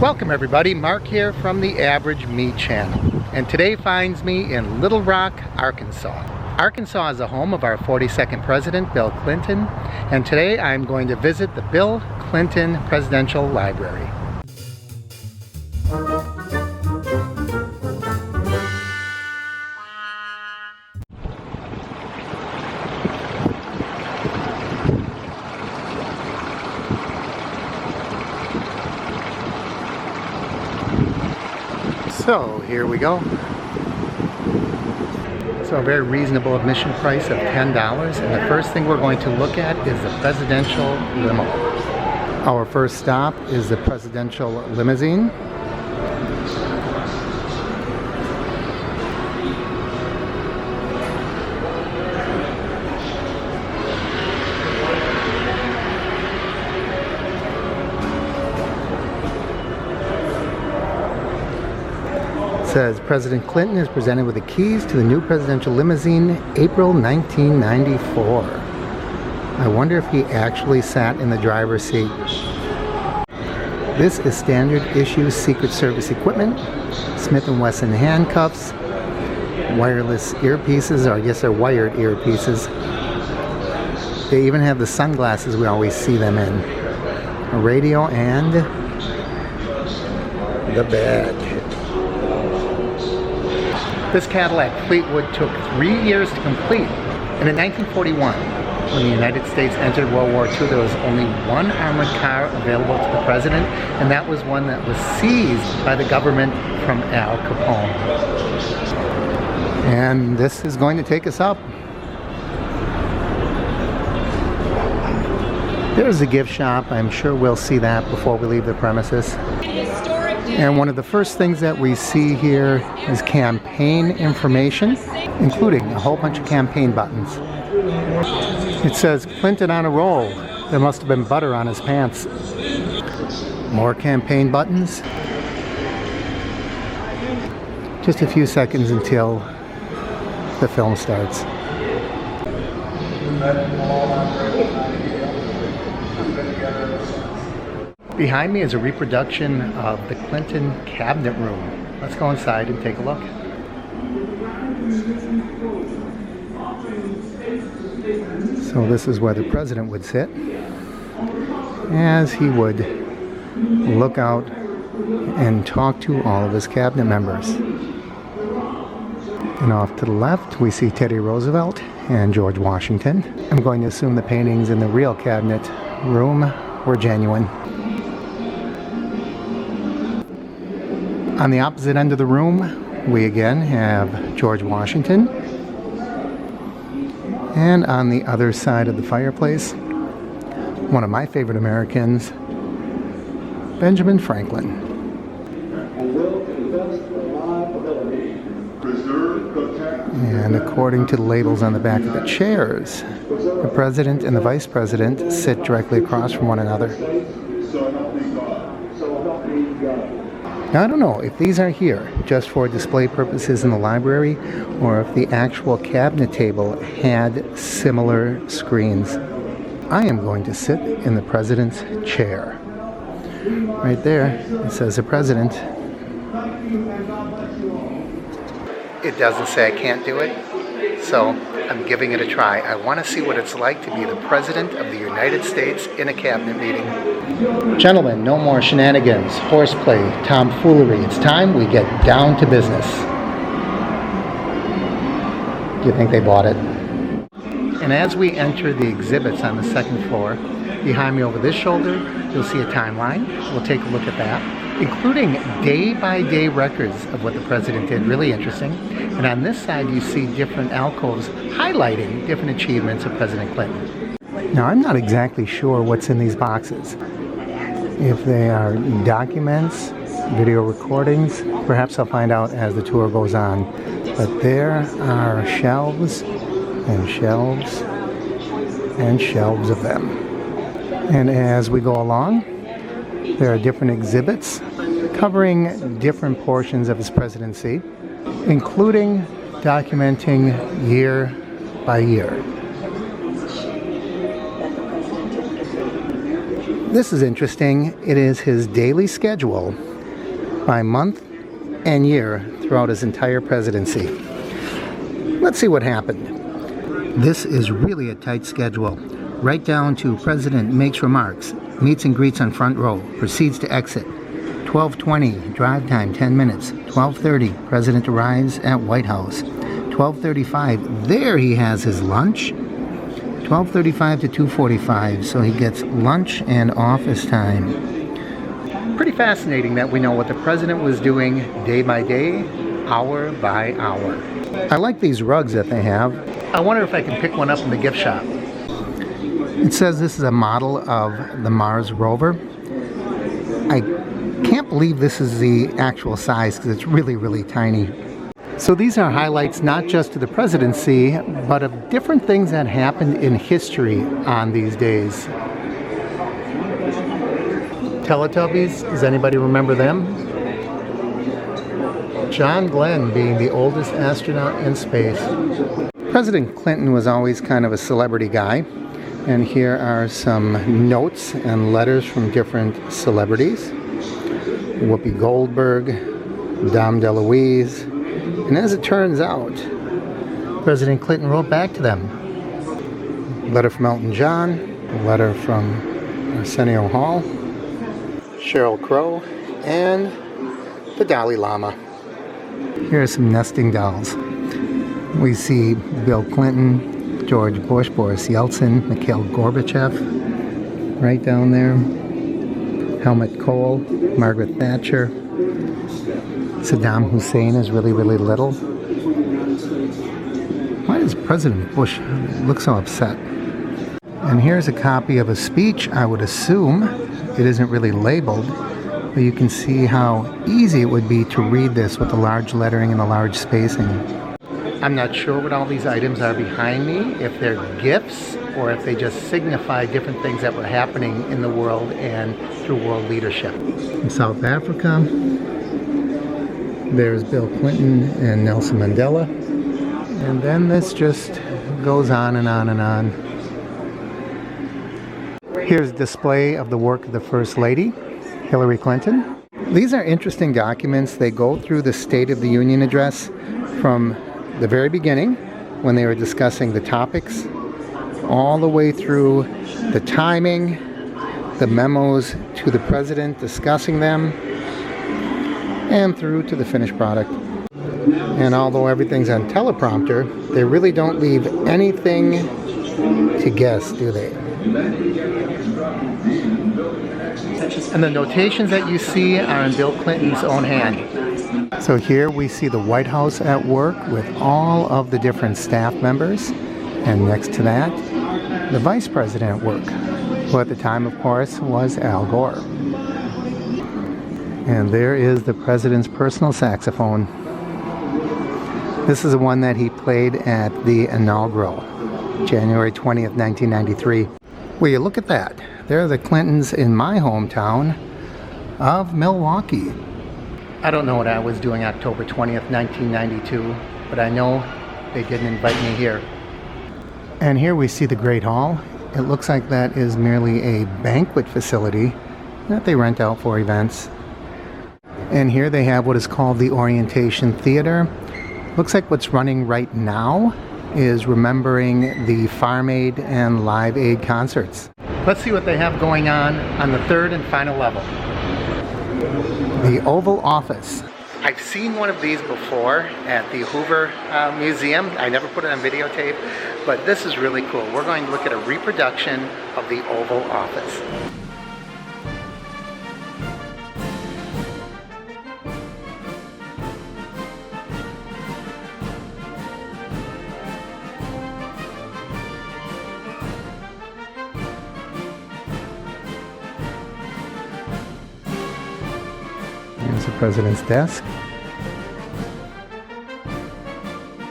Welcome everybody, Mark here from the Average Me channel, and today finds me in Little Rock, Arkansas. Arkansas is the home of our 42nd president, Bill Clinton, and today I'm going to visit the Bill Clinton Presidential Library. So here we go. So a very reasonable admission price of $10, and the first thing we're going to look at is the presidential limo. Our first stop is the presidential limousine. It says President Clinton is presented with the keys to the new presidential limousine, April 1994. I wonder if he actually sat in the driver's seat. This is standard issue Secret Service equipment, Smith & Wesson handcuffs, wireless earpieces, or I guess they're wired earpieces. They even have the sunglasses we always see them in. A radio and the bed. This Cadillac Fleetwood took 3 years to complete, and in 1941, when the United States entered World War II, there was only one armored car available to the president, and that was one that was seized by the government from Al Capone. And this is going to take us up. There's a gift shop. I'm sure we'll see that before we leave the premises. And one of the first things that we see here is campaign information, including a whole bunch of campaign buttons. It says, Clinton on a roll. There must have been butter on his pants. More campaign buttons. Just a few seconds until the film starts. Behind me is a reproduction of the Clinton cabinet room. Let's go inside and take a look. So this is where the president would sit as he would look out and talk to all of his cabinet members. And off to the left we see Teddy Roosevelt and George Washington. I'm going to assume the paintings in the real cabinet room were genuine. On the opposite end of the room, we again have George Washington. And on the other side of the fireplace, one of my favorite Americans, Benjamin Franklin. And according to the labels on the back of the chairs, the president and the vice president sit directly across from one another. Now, I don't know if these are here just for display purposes in the library or if the actual cabinet table had similar screens. I am going to sit in the president's chair. Right there, it says the president. It doesn't say I can't do it, so I'm giving it a try. I want to see what it's like to be the President of the United States in a cabinet meeting. Gentlemen, no more shenanigans, horseplay, tomfoolery. It's time we get down to business. Do you think they bought it? And as we enter the exhibits on the second floor, behind me over this shoulder, you'll see a timeline. We'll take a look at that, including day-by-day records of what the president did. Really interesting. And on this side, you see different alcoves highlighting different achievements of President Clinton. Now, I'm not exactly sure what's in these boxes. If they are documents, video recordings, perhaps I'll find out as the tour goes on. But there are shelves and shelves and shelves of them. And as we go along, there are different exhibits covering different portions of his presidency, including documenting year by year. This is interesting. It is his daily schedule by month and year throughout his entire presidency. Let's see what happened. This is really a tight schedule. Right down to President makes remarks, meets and greets on front row, proceeds to exit. 12:20, drive time 10 minutes. 12:30, President arrives at White House. 12:35, there he has his lunch. 12:35 to 2:45, so he gets lunch and office time. Pretty fascinating that we know what the president was doing day by day, hour by hour. I like these rugs that they have. I wonder if I can pick one up in the gift shop. It says this is a model of the Mars rover. I can't believe this is the actual size because it's really, really tiny. So these are highlights not just to the presidency, but of different things that happened in history on these days. Teletubbies, does anybody remember them? John Glenn being the oldest astronaut in space. President Clinton was always kind of a celebrity guy, and here are some notes and letters from different celebrities. Whoopi Goldberg, Dom DeLuise, and as it turns out, President Clinton wrote back to them. Letter from Elton John, a letter from Arsenio Hall, Sheryl Crow, and the Dalai Lama. Here are some nesting dolls. We see Bill Clinton, George Bush, Boris Yeltsin, Mikhail Gorbachev, right down there. Helmut Kohl, Margaret Thatcher. Saddam Hussein is really, really little. Why does President Bush look so upset? And here's a copy of a speech. I would assume it isn't really labeled, but you can see how easy it would be to read this with the large lettering and the large spacing. I'm not sure what all these items are behind me, if they're gifts or if they just signify different things that were happening in the world and through world leadership. In South Africa, there's Bill Clinton and Nelson Mandela. And then this just goes on and on and on. Here's a display of the work of the First Lady, Hillary Clinton. These are interesting documents. They go through the State of the Union address from the very beginning, when they were discussing the topics, all the way through the timing, the memos to the president discussing them, and through to the finished product. And although everything's on teleprompter, they really don't leave anything to guess, do they? And the notations that you see are in Bill Clinton's own hand. So here we see the White House at work with all of the different staff members. And next to that, the Vice President at work, who at the time, of course, was Al Gore. And there is the President's personal saxophone. This is the one that he played at the inaugural, January 20th, 1993. Will you look at that? There are the Clintons in my hometown of Milwaukee. I don't know what I was doing October 20th, 1992, but I know they didn't invite me here. And here we see the Great Hall. It looks like that is merely a banquet facility that they rent out for events. And here they have what is called the Orientation Theater. Looks like what's running right now is remembering the Farm Aid and Live Aid concerts. Let's see what they have going on the third and final level. The Oval Office. I've seen one of these before at the Hoover Museum. I never put it on videotape, but this is really cool. We're going to look at a reproduction of the Oval Office. Here's the president's desk.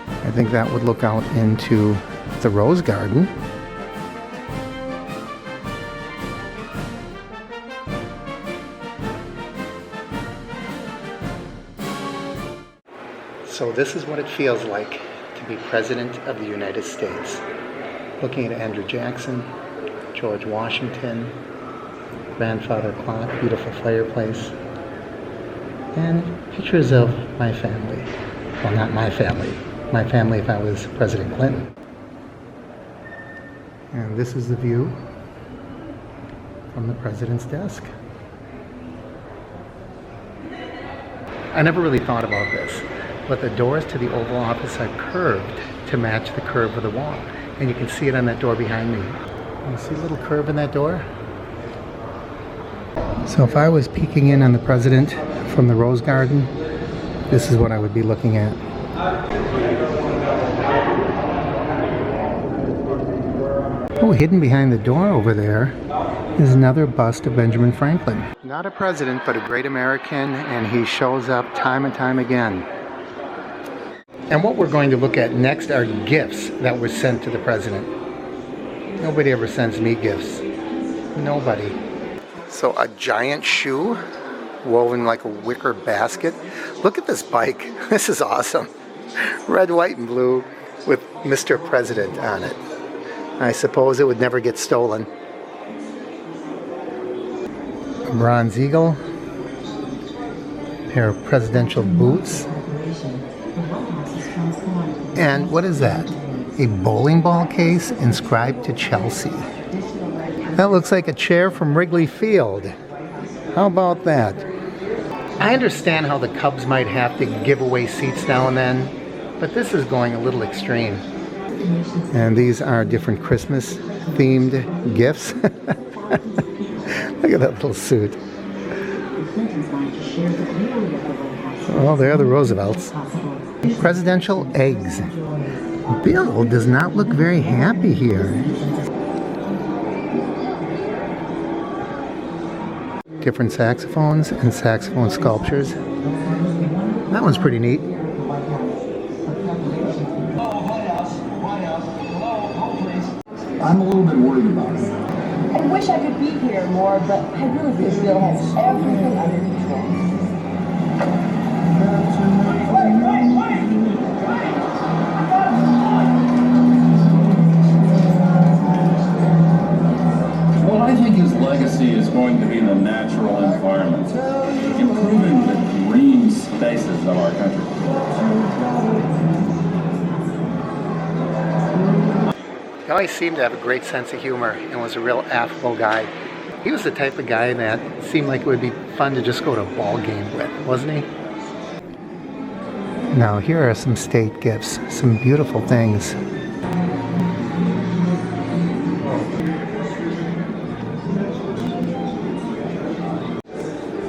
I think that would look out into the Rose Garden. So this is what it feels like to be President of the United States. Looking at Andrew Jackson, George Washington, grandfather clock, beautiful fireplace, and pictures of my family. Well, not my family. My family if I was President Clinton. And this is the view from the president's desk. I never really thought about this, but the doors to the Oval Office are curved to match the curve of the wall. And you can see it on that door behind me. You see a little curve in that door? So if I was peeking in on the president from the Rose Garden, this is what I would be looking at. Oh, hidden behind the door over there is another bust of Benjamin Franklin. Not a president, but a great American, and he shows up time and time again. And what we're going to look at next are gifts that were sent to the president. Nobody ever sends me gifts. Nobody. So a giant shoe woven like a wicker basket. Look at this bike. This is awesome. Red, white, and blue with Mr. President on it. I suppose it would never get stolen. A bronze eagle. A pair of presidential boots. And what is that? A bowling ball case inscribed to Chelsea. That looks like a chair from Wrigley Field. How about that? I understand how the Cubs might have to give away seats now and then, but this is going a little extreme. And these are different Christmas themed gifts. Look at that little suit. Oh, there are the Roosevelts. Presidential eggs. Bill does not look very happy here. Different saxophones and saxophone sculptures. That one's pretty neat. I'm a little bit worried about it. I wish I could be here more, but I really think Bill has everything under control. Well, I think his legacy is going to be the natural environment, improving the green spaces of our country. He always seemed to have a great sense of humor and was a real affable guy. He was the type of guy that seemed like it would be fun to just go to a ball game with, wasn't he? Now here are some state gifts, some beautiful things.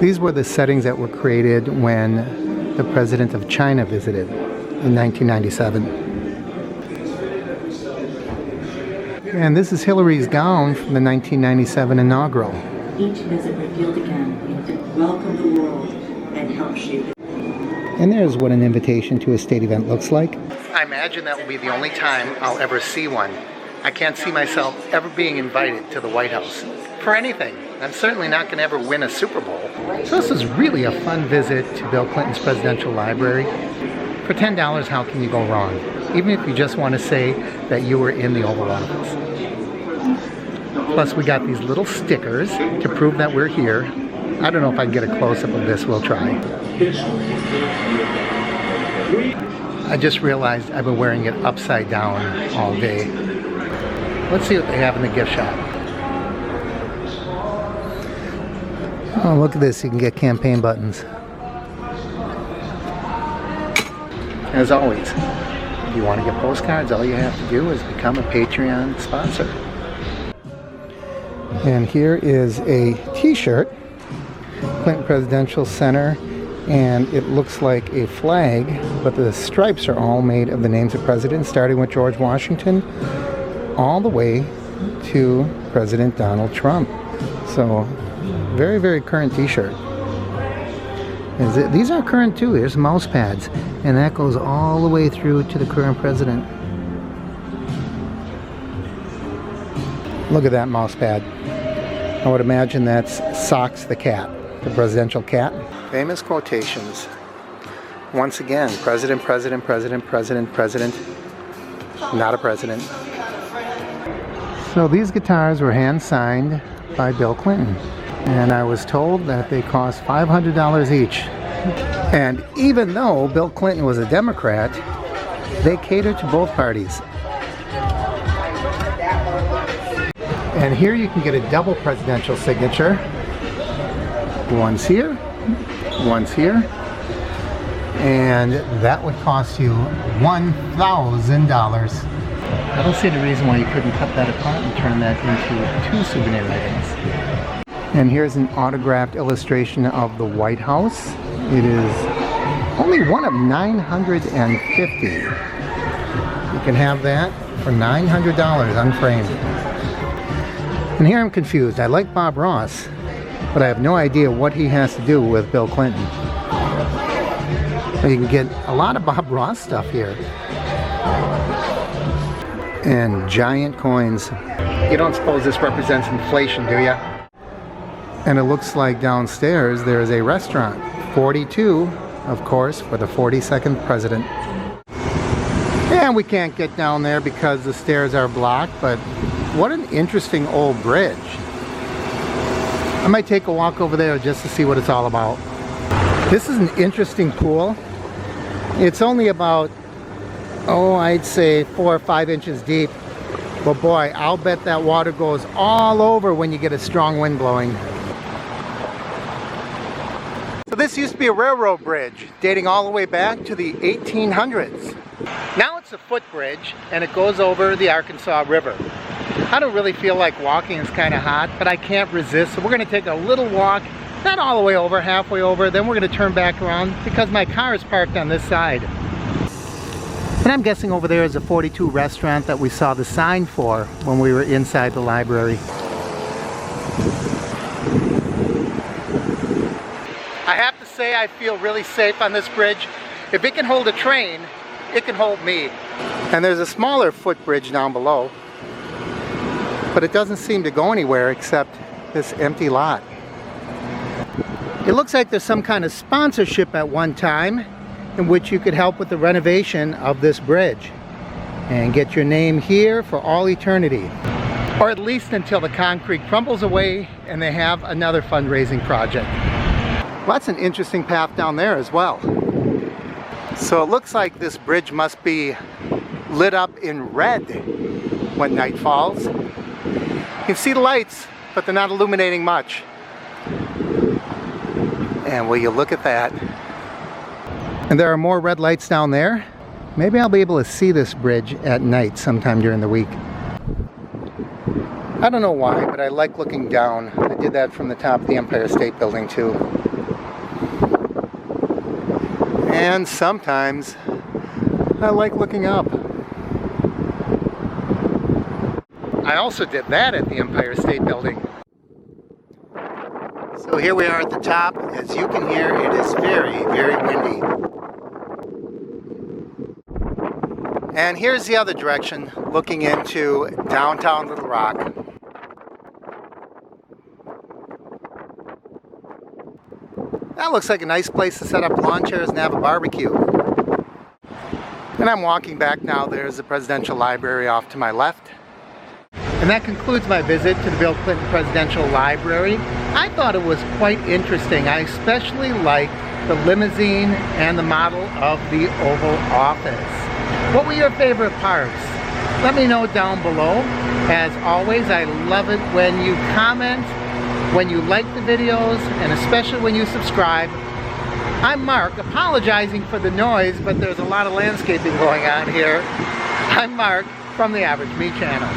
These were the settings that were created when the president of China visited in 1997. And this is Hillary's gown from the 1997 inaugural. Each visit revealed again, we have to welcome the world and help shape it. And there's what an invitation to a state event looks like. I imagine that will be the only time I'll ever see one. I can't see myself ever being invited to the White House for anything. I'm certainly not going to ever win a Super Bowl. So this is really a fun visit to Bill Clinton's presidential library. For $10, how can you go wrong? Even if you just want to say that you were in the Oval Office. Plus we got these little stickers to prove that we're here. I don't know if I can get a close-up of this. We'll try. I just realized I've been wearing it upside down all day. Let's see what they have in the gift shop. Oh, look at this. You can get campaign buttons. As always, if you want to get postcards, all you have to do is become a Patreon sponsor. And here is a t-shirt, Clinton Presidential Center, and it looks like a flag, but the stripes are all made of the names of presidents, starting with George Washington, all the way to President Donald Trump. So, very, very current t-shirt. These are current too. There's mouse pads, and that goes all the way through to the current president. Look at that mouse pad. I would imagine that's Socks the cat, the presidential cat. Famous quotations. Once again, president, president, president, president, president, not a president. So these guitars were hand signed by Bill Clinton. And I was told that they cost $500 each. And even though Bill Clinton was a Democrat, they cater to both parties. And here you can get a double presidential signature. One's here, one's here. And that would cost you $1,000. I don't see the reason why you couldn't cut that apart and turn that into 2 souvenir items. And here's an autographed illustration of the White House. It is only one of 950. You can have that for $900 unframed. And here I'm confused. I like Bob Ross, but I have no idea what he has to do with Bill Clinton. You can get a lot of Bob Ross stuff here. And giant coins. You don't suppose this represents inflation, do you? And it looks like downstairs there is a restaurant. 42, of course, for the 42nd president. And we can't get down there because the stairs are blocked, but what an interesting old bridge. I might take a walk over there just to see what it's all about. This is an interesting pool. It's only about, I'd say 4 or 5 inches deep. But boy, I'll bet that water goes all over when you get a strong wind blowing. So this used to be a railroad bridge dating all the way back to the 1800s. Now it's a footbridge and it goes over the Arkansas River. I don't really feel like walking, it's kind of hot, but I can't resist. So we're going to take a little walk, not all the way over, halfway over, then we're going to turn back around because my car is parked on this side. And I'm guessing over there is a 42 restaurant that we saw the sign for when we were inside the library. I have to say I feel really safe on this bridge. If it can hold a train, it can hold me. And there's a smaller footbridge down below, but it doesn't seem to go anywhere except this empty lot. It looks like there's some kind of sponsorship at one time in which you could help with the renovation of this bridge and get your name here for all eternity, or at least until the concrete crumbles away and they have another fundraising project. Well, that's an interesting path down there as well. So it looks like this bridge must be lit up in red when night falls. You can see the lights, but they're not illuminating much. And will you look at that? And there are more red lights down there. Maybe I'll be able to see this bridge at night sometime during the week. I don't know why, but I like looking down. I did that from the top of the Empire State Building too. And sometimes I like looking up. I also did that at the Empire State Building. So here we are at the top. As you can hear, it is very, very windy. And here's the other direction, looking into downtown Little Rock. That looks like a nice place to set up lawn chairs and have a barbecue. And I'm walking back now. There's the Presidential Library off to my left. And that concludes my visit to the Bill Clinton Presidential Library. I thought it was quite interesting. I especially liked the limousine and the model of the Oval Office. What were your favorite parts? Let me know down below. As always, I love it when you comment, when you like the videos, and especially when you subscribe. I'm Mark, apologizing for the noise, but there's a lot of landscaping going on here. I'm Mark from the Average Me channel.